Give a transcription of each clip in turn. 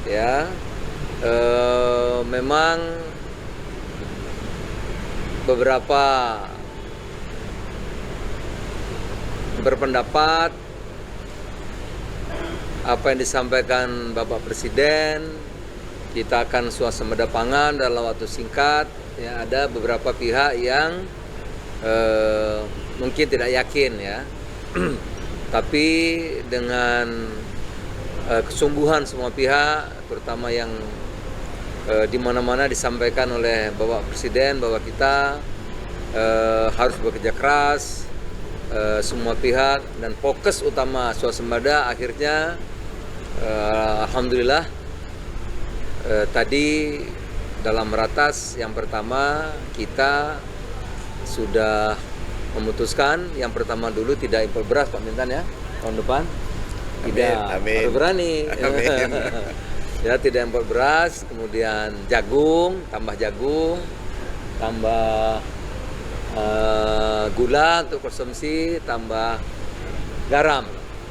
ya memang beberapa berpendapat apa yang disampaikan Bapak Presiden, kita akan swasembada pangan dalam waktu singkat. Ya, ada beberapa pihak yang mungkin tidak yakin ya, tapi dengan kesungguhan semua pihak, terutama yang di mana-mana disampaikan oleh Bapak Presiden bahwa kita harus bekerja keras, semua pihak, dan fokus utama swasembada. Akhirnya alhamdulillah tadi dalam ratas yang pertama kita sudah memutuskan yang pertama dulu tidak impor beras Pak Mentan ya tahun depan. Tidak, harus berani. Amin. Ya, tidak impor beras, kemudian jagung, tambah gula untuk konsumsi, tambah garam.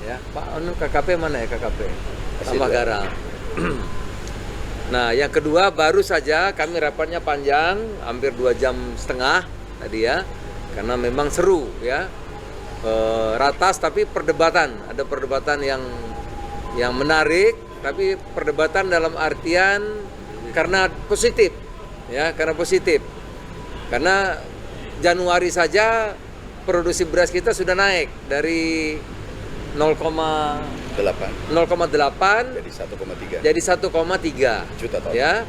Ya, Pak, KKP mana ya KKP? Tambah garam. Nah, yang kedua baru saja kami rapatnya panjang, hampir 2,5 jam tadi ya, karena memang seru ya. Ratas tapi ada perdebatan yang menarik, tapi perdebatan dalam artian karena positif ya, karena Januari saja produksi beras kita sudah naik dari 0,8 jadi 1,3 jadi 1,3 juta ton ya.